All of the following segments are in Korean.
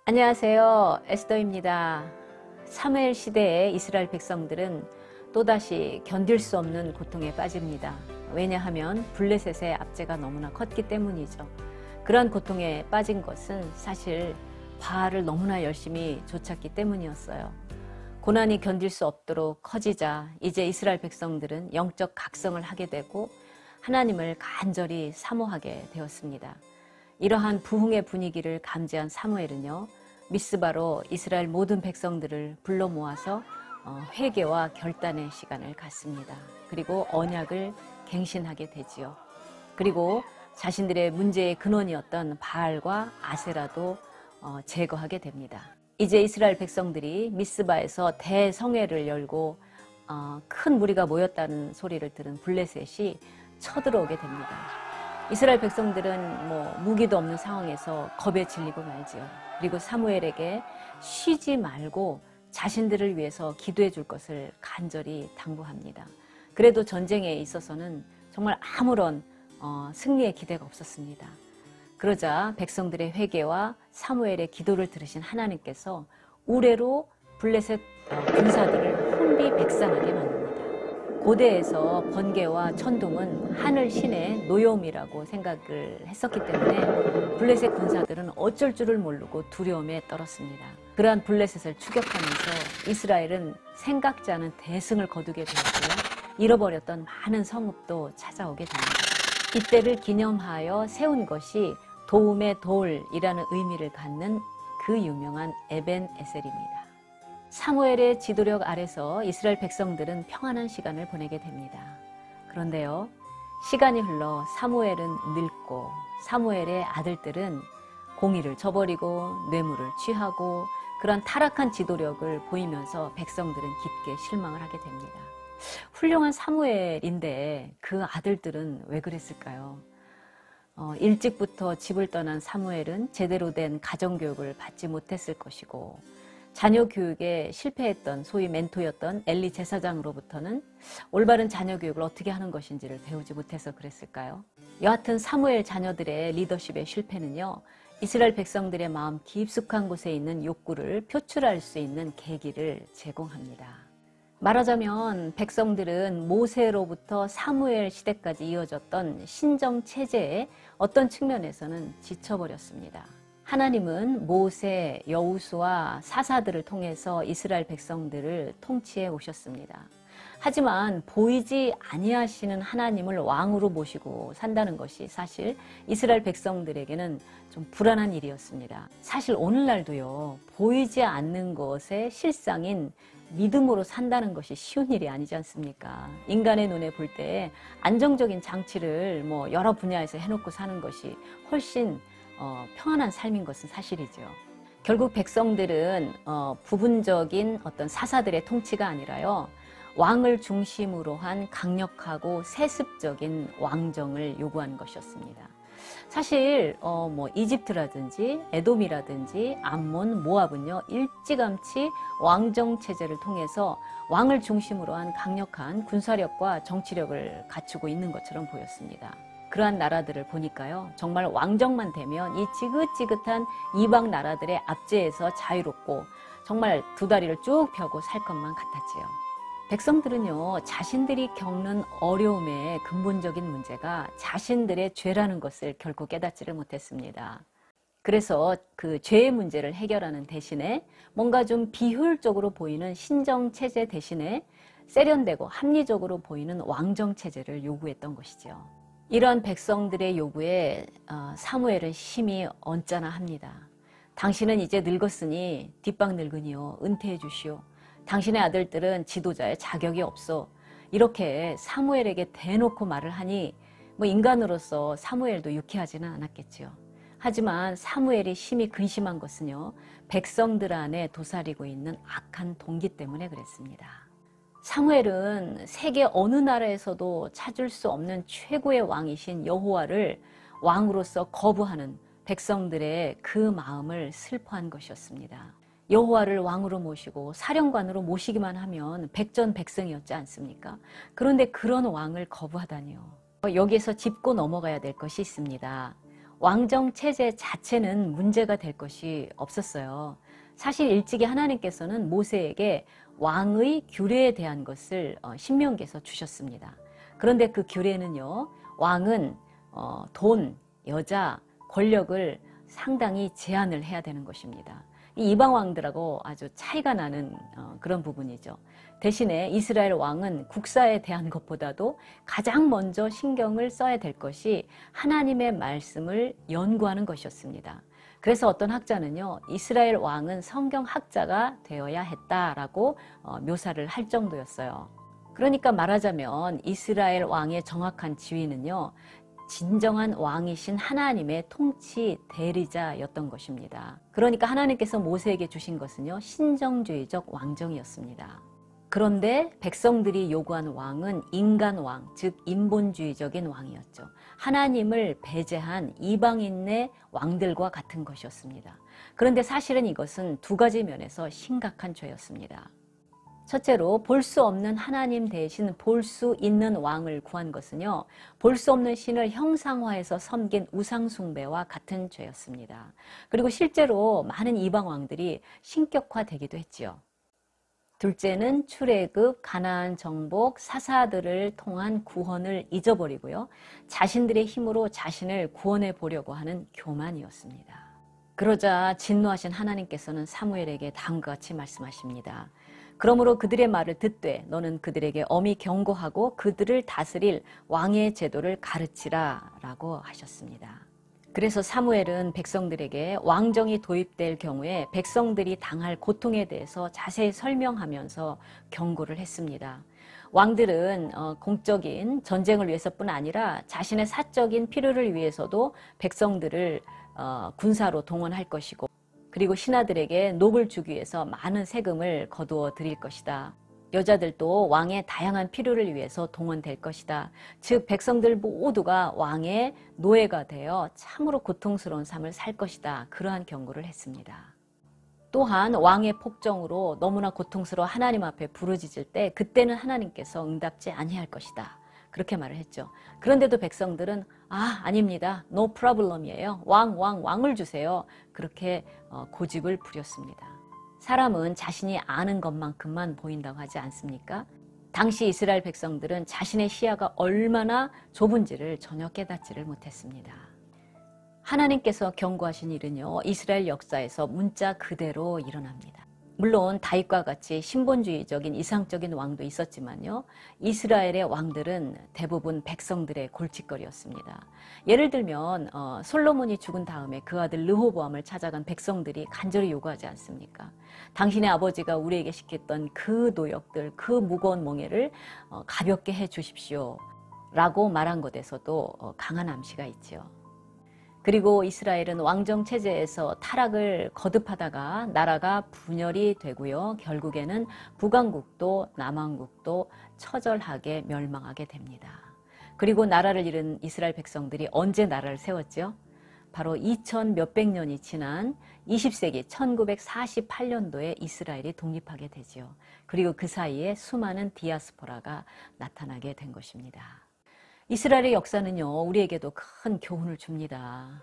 안녕하세요. 에스더입니다. 사무엘 시대의 이스라엘 백성들은 또다시 견딜 수 없는 고통에 빠집니다. 왜냐하면 블레셋의 압제가 너무나 컸기 때문이죠. 그러한 고통에 빠진 것은 사실 바알을 너무나 열심히 쫓았기 때문이었어요. 고난이 견딜 수 없도록 커지자 이제 이스라엘 백성들은 영적 각성을 하게 되고 하나님을 간절히 사모하게 되었습니다. 이러한 부흥의 분위기를 감지한 사무엘은요, 미스바로 이스라엘 모든 백성들을 불러 모아서 회개와 결단의 시간을 갖습니다. 그리고 언약을 갱신하게 되지요. 그리고 자신들의 문제의 근원이었던 바알과 아세라도 제거하게 됩니다. 이제 이스라엘 백성들이 미스바에서 대성회를 열고 큰 무리가 모였다는 소리를 들은 블레셋이 쳐들어오게 됩니다. 이스라엘 백성들은 무기도 없는 상황에서 겁에 질리고 말지요. 그리고 사무엘에게 쉬지 말고 자신들을 위해서 기도해 줄 것을 간절히 당부합니다. 그래도 전쟁에 있어서는 정말 아무런 승리의 기대가 없었습니다. 그러자 백성들의 회개와 사무엘의 기도를 들으신 하나님께서 우레로 블레셋 군사들을 혼비백산하게 만듭니다. 고대에서 번개와 천둥은 하늘 신의 노여움이라고 생각을 했었기 때문에 블레셋 군사들은 어쩔 줄을 모르고 두려움에 떨었습니다. 그러한 블레셋을 추격하면서 이스라엘은 생각지 않은 대승을 거두게 되었고요. 잃어버렸던 많은 성읍도 찾아오게 됩니다. 이때를 기념하여 세운 것이 도움의 돌이라는 의미를 갖는 그 유명한 에벤 에셀입니다. 사무엘의 지도력 아래서 이스라엘 백성들은 평안한 시간을 보내게 됩니다. 그런데요, 시간이 흘러 사무엘은 늙고 사무엘의 아들들은 공의를 저버리고 뇌물을 취하고 그런 타락한 지도력을 보이면서 백성들은 깊게 실망을 하게 됩니다. 훌륭한 사무엘인데 그 아들들은 왜 그랬을까요? 일찍부터 집을 떠난 사무엘은 제대로 된 가정교육을 받지 못했을 것이고 자녀 교육에 실패했던 소위 멘토였던 엘리 제사장으로부터는 올바른 자녀 교육을 어떻게 하는 것인지를 배우지 못해서 그랬을까요? 여하튼 사무엘 자녀들의 리더십의 실패는요, 이스라엘 백성들의 마음 깊숙한 곳에 있는 욕구를 표출할 수 있는 계기를 제공합니다. 말하자면 백성들은 모세로부터 사무엘 시대까지 이어졌던 신정 체제의 어떤 측면에서는 지쳐버렸습니다. 하나님은 모세, 여호수아, 사사들을 통해서 이스라엘 백성들을 통치해 오셨습니다. 하지만 보이지 아니하시는 하나님을 왕으로 모시고 산다는 것이 사실 이스라엘 백성들에게는 좀 불안한 일이었습니다. 사실 오늘날도요, 보이지 않는 것의 실상인 믿음으로 산다는 것이 쉬운 일이 아니지 않습니까? 인간의 눈에 볼 때 안정적인 장치를 여러 분야에서 해놓고 사는 것이 훨씬 평안한 삶인 것은 사실이죠. 결국 백성들은 부분적인 어떤 사사들의 통치가 아니라요, 왕을 중심으로 한 강력하고 세습적인 왕정을 요구하는 것이었습니다. 사실 이집트라든지 에돔이라든지 암몬, 모압은요, 일찌감치 왕정 체제를 통해서 왕을 중심으로 한 강력한 군사력과 정치력을 갖추고 있는 것처럼 보였습니다. 그러한 나라들을 보니까요, 정말 왕정만 되면 이 지긋지긋한 이방 나라들의 압제에서 자유롭고 정말 두 다리를 쭉 펴고 살 것만 같았지요. 백성들은요, 자신들이 겪는 어려움의 근본적인 문제가 자신들의 죄라는 것을 결코 깨닫지를 못했습니다. 그래서 그 죄의 문제를 해결하는 대신에 뭔가 좀 비효율적으로 보이는 신정체제 대신에 세련되고 합리적으로 보이는 왕정체제를 요구했던 것이죠. 이러한 백성들의 요구에 사무엘은 심히 언짢아합니다. 당신은 이제 늙었으니 뒷방 늙으니요, 은퇴해 주시오. 당신의 아들들은 지도자의 자격이 없어. 이렇게 사무엘에게 대놓고 말을 하니 인간으로서 사무엘도 유쾌하지는 않았겠지요. 하지만 사무엘이 심히 근심한 것은요, 백성들 안에 도사리고 있는 악한 동기 때문에 그랬습니다. 사무엘은 세계 어느 나라에서도 찾을 수 없는 최고의 왕이신 여호와를 왕으로서 거부하는 백성들의 그 마음을 슬퍼한 것이었습니다. 여호와를 왕으로 모시고 사령관으로 모시기만 하면 백전백승이었지 않습니까? 그런데 그런 왕을 거부하다니요. 여기에서 짚고 넘어가야 될 것이 있습니다. 왕정 체제 자체는 문제가 될 것이 없었어요. 사실 일찍이 하나님께서는 모세에게 왕의 규례에 대한 것을 신명기에서 주셨습니다. 그런데 그 규례는요, 왕은 돈, 여자, 권력을 상당히 제한을 해야 되는 것입니다. 이 이방 왕들하고 아주 차이가 나는 그런 부분이죠. 대신에 이스라엘 왕은 국사에 대한 것보다도 가장 먼저 신경을 써야 될 것이 하나님의 말씀을 연구하는 것이었습니다. 그래서 어떤 학자는요, 이스라엘 왕은 성경학자가 되어야 했다라고 묘사를 할 정도였어요. 그러니까 말하자면 이스라엘 왕의 정확한 지위는요, 진정한 왕이신 하나님의 통치 대리자였던 것입니다. 그러니까 하나님께서 모세에게 주신 것은요, 신정주의적 왕정이었습니다. 그런데 백성들이 요구한 왕은 인간 왕, 즉 인본주의적인 왕이었죠. 하나님을 배제한 이방인의 왕들과 같은 것이었습니다. 그런데 사실은 이것은 두 가지 면에서 심각한 죄였습니다. 첫째로 볼 수 없는 하나님 대신 볼 수 있는 왕을 구한 것은요, 볼 수 없는 신을 형상화해서 섬긴 우상숭배와 같은 죄였습니다. 그리고 실제로 많은 이방 왕들이 신격화되기도 했지요. 둘째는 출애굽, 가나안 정복, 사사들을 통한 구원을 잊어버리고요, 자신들의 힘으로 자신을 구원해 보려고 하는 교만이었습니다. 그러자 진노하신 하나님께서는 사무엘에게 다음과 같이 말씀하십니다. 그러므로 그들의 말을 듣되 너는 그들에게 엄히 경고하고 그들을 다스릴 왕의 제도를 가르치라 라고 하셨습니다. 그래서 사무엘은 백성들에게 왕정이 도입될 경우에 백성들이 당할 고통에 대해서 자세히 설명하면서 경고를 했습니다. 왕들은 공적인 전쟁을 위해서뿐 아니라 자신의 사적인 필요를 위해서도 백성들을 군사로 동원할 것이고, 그리고 신하들에게 녹을 주기 위해서 많은 세금을 거두어 드릴 것이다. 여자들도 왕의 다양한 필요를 위해서 동원될 것이다. 즉 백성들 모두가 왕의 노예가 되어 참으로 고통스러운 삶을 살 것이다. 그러한 경고를 했습니다. 또한 왕의 폭정으로 너무나 고통스러워 하나님 앞에 부르짖을 때 그때는 하나님께서 응답지 아니할 것이다. 그렇게 말을 했죠. 그런데도 백성들은 아닙니다. No problem이에요. 왕을 주세요. 그렇게 고집을 부렸습니다. 사람은 자신이 아는 것만큼만 보인다고 하지 않습니까? 당시 이스라엘 백성들은 자신의 시야가 얼마나 좁은지를 전혀 깨닫지를 못했습니다. 하나님께서 경고하신 일은요, 이스라엘 역사에서 문자 그대로 일어납니다. 물론 다윗과 같이 신본주의적인 이상적인 왕도 있었지만요, 이스라엘의 왕들은 대부분 백성들의 골칫거리였습니다. 예를 들면 솔로몬이 죽은 다음에 그 아들 르호보암을 찾아간 백성들이 간절히 요구하지 않습니까? 당신의 아버지가 우리에게 시켰던 그 노역들, 그 무거운 멍에를 가볍게 해 주십시오 라고 말한 것에서도 강한 암시가 있지요. 그리고 이스라엘은 왕정 체제에서 타락을 거듭하다가 나라가 분열이 되고요, 결국에는 북왕국도 남왕국도 처절하게 멸망하게 됩니다. 그리고 나라를 잃은 이스라엘 백성들이 언제 나라를 세웠죠? 바로 2000 몇백 년이 지난 20세기 1948년도에 이스라엘이 독립하게 되지요. 그리고 그 사이에 수많은 디아스포라가 나타나게 된 것입니다. 이스라엘의 역사는요, 우리에게도 큰 교훈을 줍니다.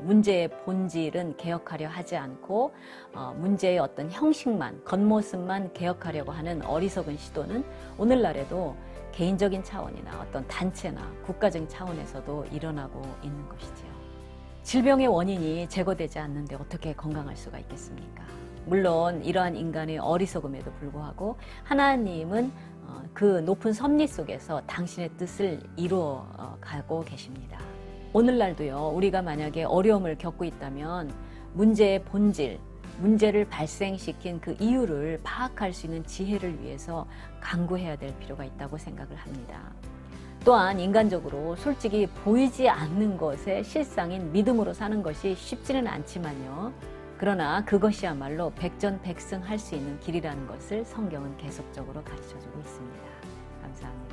문제의 본질은 개혁하려 하지 않고 문제의 어떤 형식만, 겉모습만 개혁하려고 하는 어리석은 시도는 오늘날에도 개인적인 차원이나 어떤 단체나 국가적인 차원에서도 일어나고 있는 것이지요. 질병의 원인이 제거되지 않는데 어떻게 건강할 수가 있겠습니까? 물론 이러한 인간의 어리석음에도 불구하고 하나님은 그 높은 섭리 속에서 당신의 뜻을 이루어 가고 계십니다. 오늘날도요, 우리가 만약에 어려움을 겪고 있다면 문제의 본질, 문제를 발생시킨 그 이유를 파악할 수 있는 지혜를 위해서 간구해야 될 필요가 있다고 생각을 합니다. 또한 인간적으로 솔직히 보이지 않는 것의 실상인 믿음으로 사는 것이 쉽지는 않지만요, 그러나 그것이야말로 백전백승할 수 있는 길이라는 것을 성경은 계속적으로 가르쳐주고 있습니다. 감사합니다.